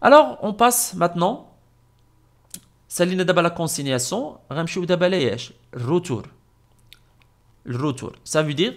Alors, on passe maintenant. Saline d'abord la consignation. Ramchou d'abord le retour. Le retour. Ça veut dire,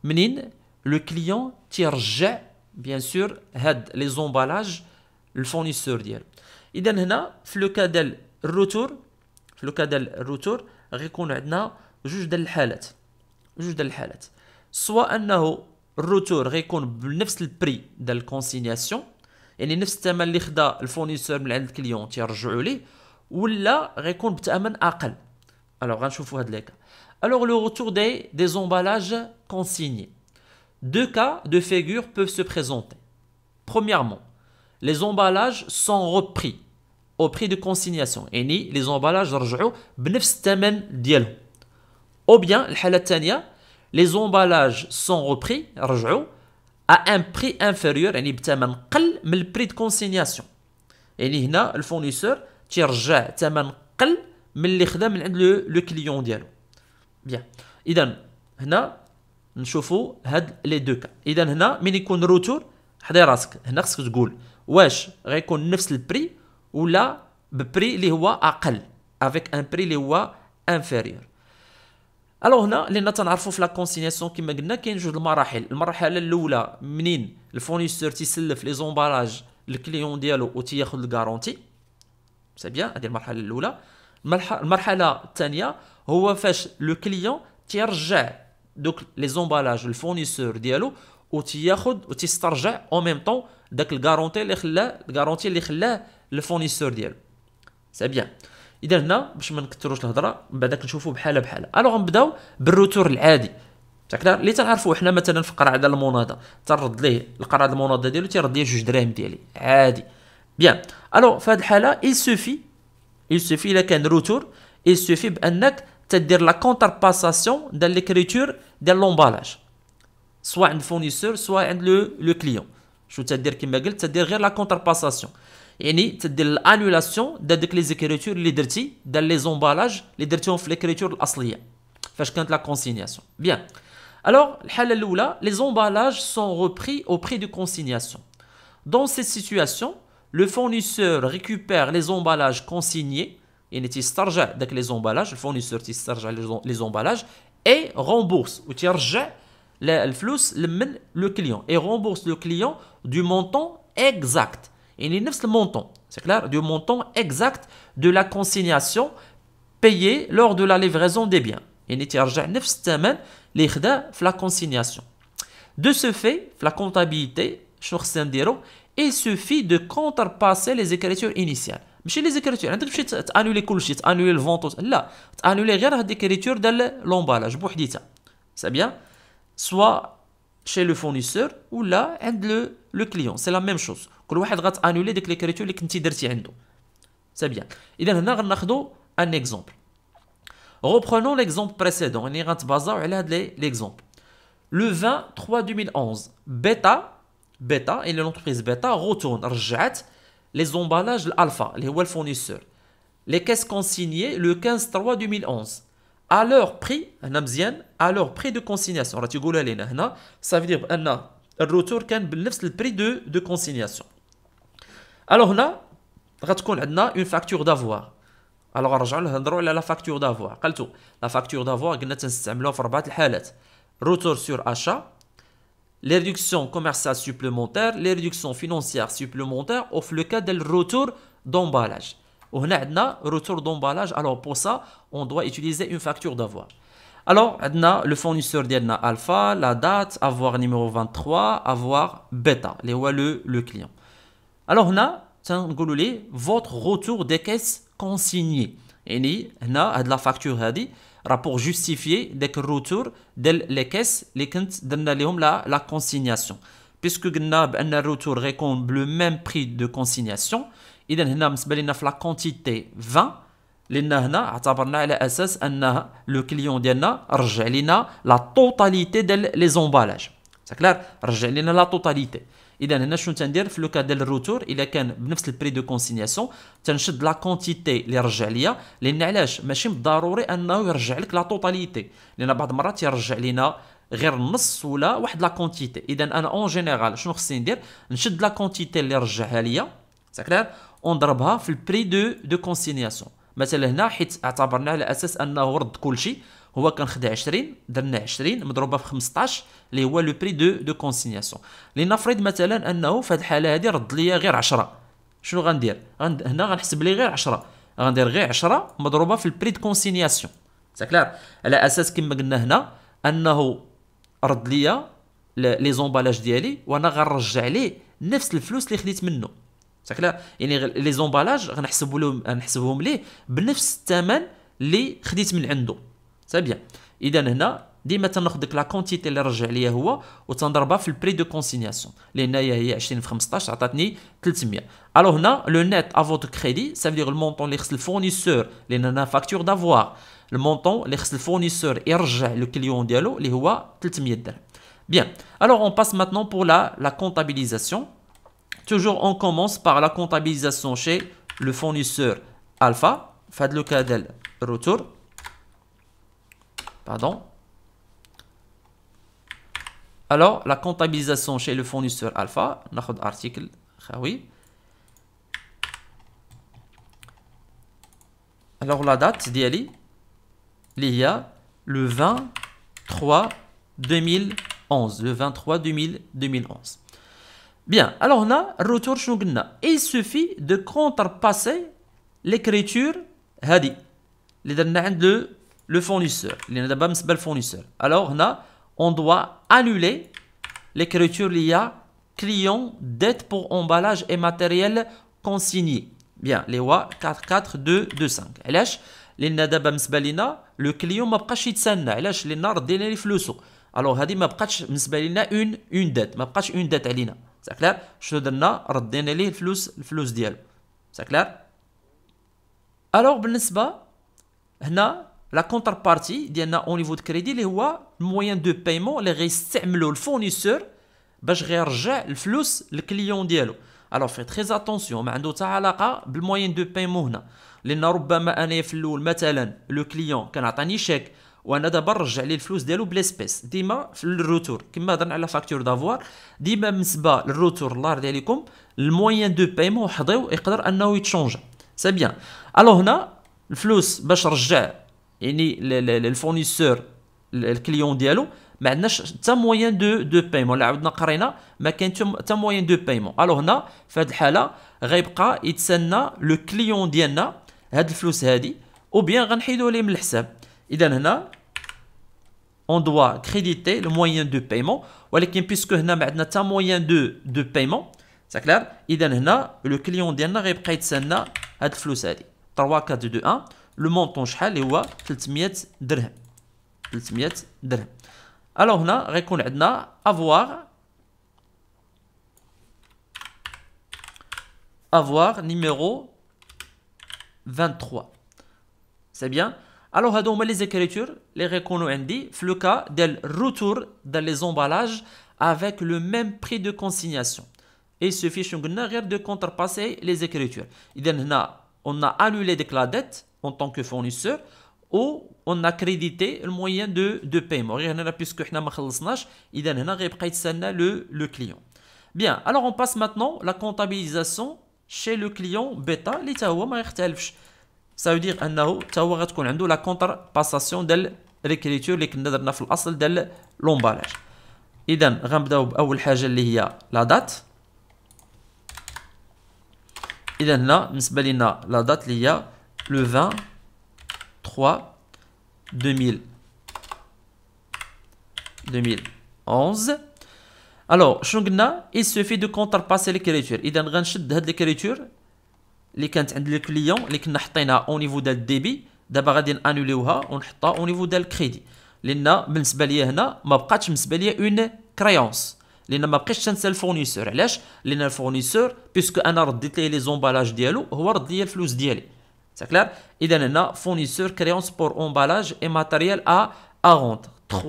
le client tire bien sûr les emballages le fournisseur ديالو. إذا هنا في لو كا ديال الروتور في لو كا ديال الروتور غيكون عندنا جوج ديال الحالات سواء انه الروتور غيكون بنفس البري ديال الكونسينياسيون يعني نفس الثمن اللي خدا الفورنيسور من عند الكليون تيرجعوا ليه ولا غيكون بثمن اقل. الوغ غنشوفوا هاد لي كا. الوغ لو روتور des emballages consignés. Deux cas de figure peuvent se présenter. Premièrement, les emballages sont repris au prix de consignation. يعني les emballages رجعوا بنفس الثمن ديالهم. Ou bien الحالة الثانية les emballages sont repris رجعوا à un prix inférieur يعني بثمن قل من البري de consignation. يعني هنا الفورنيسور تيرجع ثمن قل من اللي خدا من عند لو كليون ديالو. بيان. إذا هنا نشوفوا هاد لي دو كا. اذا هنا ملي يكون روتور حدايا راسك هنا خصك تقول واش غيكون نفس البري ولا ببري اللي هو اقل افيك ان بري اللي هو انفيريور. الوغ هنا لان تنعرفوا في لا كونسينياسيون كما قلنا كاين جوج المراحل. المرحله الاولى منين الفورنيسور تيسلف لي زومبالاج للكليون ديالو و تياخذ الكارونتي سي بيان. هذه المرحله الاولى. المرحله الثانيه هو فاش لو كليون تيرجع دوك لي زومبالاج الفورنيسور ديالو و تياخذ و تيسترجع او ميم طون داك الكارونتي اللي خلاه الفورنيسور ديالو سي بيان. اذا هنا باش ما نكثروش الهضره من بعد نشوفوا بحاله بحاله. الوغ غنبداو بالروتور العادي تاكلار اللي تنعرفوا حنا مثلا في قرعه ديال المناضه ترد ليه القرعه ديال المناضه ديالو تيرد ليه 2 دراهم ديالي عادي بيان. الوغ في هذه الحاله il suffit الا كان روتور il suffit بانك تدير لا كونترباساسيون ديال ليكريتور ديال لومبالاج سواء عند الفورنيسور سواء عند لو كليون. شو تدير كما قلت تدير غير لا كونترباساسيون يعني تدير الانولاسيون ديال ديك لي زيكريتور اللي درتي ديال لي زومبالاج اللي درتيهم في ليكريتور الاصليه فاش كانت لا كونسينياسيون بيان. الوغ الحاله الاولى les emballages sont repris au prix de consignation. Dans cette situation le fournisseur récupère les emballages consignés يعني تيسترجع داك لي زومبالاج الفورنيسور تيسترجع لي زومبالاج اي rembourse وتيرجع الفلوس من لو كليون اي rembourse لو كليون du montant exact يعني نفس المونطون c'est clair du montant exact de la consignation payé lors de la livraison des biens يعني تيرجع نفس الثمن اللي خدا في لا consignation. De ce fait في la comptabilité شنو خصنا نديرو il suffit de contrepasser les écritures initiales. ماشي لي زيكريتور عندك تمشي تانولي كلشي تانولي الفونط لا تانولي غير هاد ليكريتور ديال لومبالاج بوحديتها سي بيان سوا شي لو فورنيسور ولا عند لو كليون سي لا ميم شوز كل واحد غتانولي ديك ليكريتور اللي كنتي درتي عنده سي بيان. اذا هنا غناخذوا ان اكزومبل reprenons l'exemple précédent يعني غنتبازاو على هاد ليكزومبل le 23 2011 بيتا et l'entreprise بيتا retourne رجعت les emballages l'alpha اللي هو الفورنيسور les caisses consignées le 15/3/2011 à leur prix هنا مزيان à leur prix de consignation راه تيقولها لينا هنا ça veut dire بان الروتور كان بنفس البري دو كونسينياسيون. الوغ هنا غتكون عندنا اون فاكتور دافوار. الوغ نرجعوا نهضروا على لا فاكتور دافوار. قلتو لا فاكتور دافوار قلنا تنستعملوها في 4 الحالات روتور سور achat les réductions commerciales supplémentaires, les réductions financières supplémentaires au le cas du retour d'emballage. On a un retour d'emballage. Alors pour ça, on doit utiliser une facture d'avoir. Alors, on a le fournisseur d'Alna Alpha, la date, avoir numéro 23, avoir bêta, le client. Alors on a votre retour des caisses consignées. Et on a la facture هذه pour justifier داك الروتور ديال لي كيس اللي كنت درنا لهم لا كونسينياسيون بيسكو قلنا بان الروتور غيكون بلو ميم بري دو كونسينياسيون. اذا هنا بالنسبه لنا في لا كونتيتي 20 لان هنا اعتبرنا على اساس ان لو كليون ديالنا رجع لنا لا توتاليتي ديال لي زومبالاج سا كلار رجع لنا لا توتاليتي. اذا هنا شنو تندير في لو كا ديال الروتور الا كان بنفس البري دو كونسينياسيون تنشد لا كونتيتي اللي رجع ليا لان علاش ماشي بالضروري انه يرجع لك لا توتاليتي لان بعض المرات يرجع لنا غير النص ولا واحد لا كونتيتي. اذا انا اون جينيرال شنو خصني ندير نشد لا كونتيتي اللي رجعها ليا سي كلير ونضربها في البري دو كونسينياسيون. مثلا هنا حيت اعتبرنا على اساس انه رد كل شيء، هو كان خدا 20 درنا 20 مضروبه في 15 اللي هو لو بري دو كونسينياسيون. لنفرض مثلا انه في هذه الحاله هذه رد ليا غير 10، شنو غندير؟ هنا غنحسب لي غير 10، غندير غير 10 مضروبه في البري دو كونسينياسيون. سي كلير على اساس كما قلنا هنا انه رد ليا لي زومبالاج ديالي وانا غنرجع ليه نفس الفلوس اللي خديت منه. ساكلا يعني لي زومبالاج غنحسبهم ليه بنفس الثمن اللي خديت من عنده. سي بيان. اذا هنا ديما تناخذ ديك لا كونتيتي اللي رجع ليا هو وتنضربها في البري دو كونسينياسيون، لان هي 20 في 15 عطاتني 300. الو هنا لو نيت ا فوتر كريدي سا فيدير المونطون اللي خص الفورنيسور، لان هنا فاكتور دافوار، المونطون اللي خص الفورنيسور يرجع لو كليون ديالو اللي هو 300 درهم. Bien, alors on passe maintenant pour la comptabilisation. Toujours on commence par la comptabilisation chez le fournisseur alpha. Faites le cas de retour. Pardon. Alors la comptabilisation chez le fournisseur alpha. On a article. Oui. Alors la date d'Yali, il y a le 23 2011, le 23 2011. Bien, alors on a retour شنو قلنا. Il suffit de contrepasser l'écriture هذه اللي درنا عند le fournisseur اللي دابا بالنسبه للفورنيسور. Alors هنا on doit annuler l'écriture اللي هي client dette pour emballage et matériel consigné. Bien, اللي هو 44225. علاش؟ لان دابا بالنسبه لينا لو كليون ما بقاش يتسنى. علاش؟ لان ردينا ليه فلوسو. الوغ هذه ما بقاتش بالنسبه لينا اون دات، ما بقاش اون دات علينا. سا كلير؟ شنو درنا؟ ردينا ليه الفلوس ديالو. سا كلير؟ الوغ بالنسبه هنا لا كونتر بارتي ديالنا او نيفو دو كريدي اللي هو الموين دو بايمون اللي غيستعملو الفورنيسور باش غيرجع الفلوس للكليون ديالو. الوغ في تري اتونسيون ما عنده حتى علاقه بالموين دو بايمون هنا، لان ربما انايا في الاول مثلا لو كليون كان عطاني شيك وانا دابا نرجع ليه الفلوس ديالو بليسبيس. ديما في الروتور كما هضرنا على فاكتور دافوار، ديما بالنسبه للروتور الله يرضي عليكم الموين دو بايمون حضيو يقدر انه يتشونجا. سي بيان. الو هنا الفلوس باش رجع يعني للفورنيسور الكليون ديالو ما عندناش حتى موين دو بايمون. لا عاودنا قرينا ما كاين حتى موين دو بايمون. الو هنا في هذه الحاله غيبقى يتسنى لو كليون ديالنا هاد الفلوس هادي او بيان غنحيدو ليه من الحساب. اذا هنا on doit créditer le moyen de paiement، ولكن بيسكو هنا ما عندنا حتى موين دو بايمون سا كلير. اذا هنا لو كليون ديالنا غيبقى يتسنى هاد الفلوس هادي 3 4 2 1. لو مونطون شحال اللي هو 300 درهم. 300 درهم. الو هنا غيكون عندنا avoir numéro 23. C'est bien. Alors هادو هما لي زيكريتور اللي غيكونوا عندي في لو كا ديال الروتور ديال لي زومبالاج avec le même prix de consignation. Et il suffit شنو قلنا غير de contrepasser les écritures. اذا هنا on a annulé ديك لا dette en tant que fournisseur ou on a crédité le moyen de paiement. غير هنا puisque حنا ما خلصناش اذا هنا غيبقى يتسنى le client. Bien, alors on passe maintenant la comptabilisation chez le client bêta اللي تا هو ما يختلفش. Ça veut dire انه تا هو غتكون عنده لا كونترباساسيون ديال ريكريتور اللي كنا درنا في الاصل ديال لومبالاج. اذا غنبداو باول حاجه اللي هي لا دات. اذا هنا بالنسبه لنا لا دات اللي هي لو 23 2011. الوغ شنو قلنا؟ il suffit de contrepasser l'écriture. اذا غنشد هاد l'écriture اللي كانت عند لو كليون اللي كنا حطيناها او نيفو ديال الديبي، دابا غادي انوليوها ونحطها او نيفو ديال الكريدي، لان بالنسبه ليا هنا ما بقاتش بالنسبه ليا اون كريونس، لان ما بقيتش تنسى الفورنيسور. علاش؟ لان الفورنيسور بيسكو انا رديت ليه لي زومبالاج ديالو هو رد ليا الفلوس ديالي. سا كلير؟ اذا هنا فورنيسور كريونس بور امبالاج اي ماتيريال ا 40 3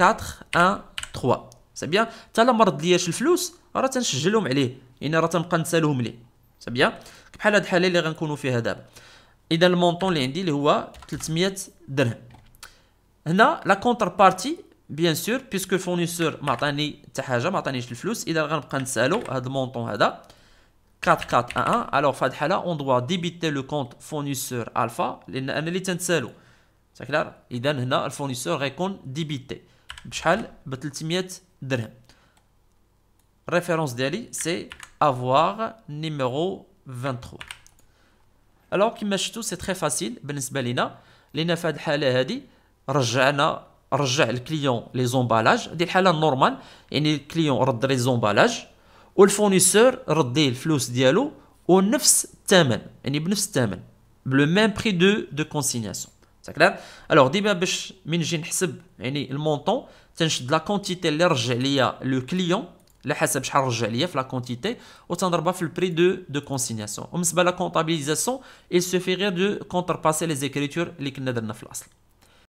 4 1 3. سي بيان. حتى لا ما رد لياش الفلوس راه تنسجلهم عليه، يعني راه تنبقى نسالهم ليه. سي بيان. بحال هاد الحاله اللي غنكونوا فيها دابا. اذا المونطون اللي عندي اللي هو 300 درهم. هنا لا كونتر بارتي بيان سور بيسكو الفورنيسور ما عطاني حتى حاجه، ما عطانيش الفلوس، اذا غنبقى نسالو هاد المونطون هذا 4411. Alors, on doit débiter le compte fournisseur alpha. C'est clair? Et le fournisseur est débité. بشحال ب 300 درهم. Référence d'Ali, c'est avoir numéro 23. Alors, كما شفتوا c'est très facile بالنسبة لنا. لأن في هذه الحالة هذه رجع الكليون لي زومبالاج. هذه الحالة نورمال، يعني الكليون رد لي زومبالاج والفورنيسور رديه الفلوس ديالو ونفس الثمن، يعني بنفس الثمن بلو ميم بري دو كونسينياسيون. ساكلار؟ الوغ ديما باش من نجي نحسب يعني المونطون تنشد لا كونتيتي اللي رجع ليا لو كليون على حسب شحال رجع ليا في لا كونتيتي وتنضربها في البري دو كونسينياسيون. وبالنسبه لا كونطابيليزاسيون il suffit de contrepasser les écritures اللي كنا درنا في الاصل.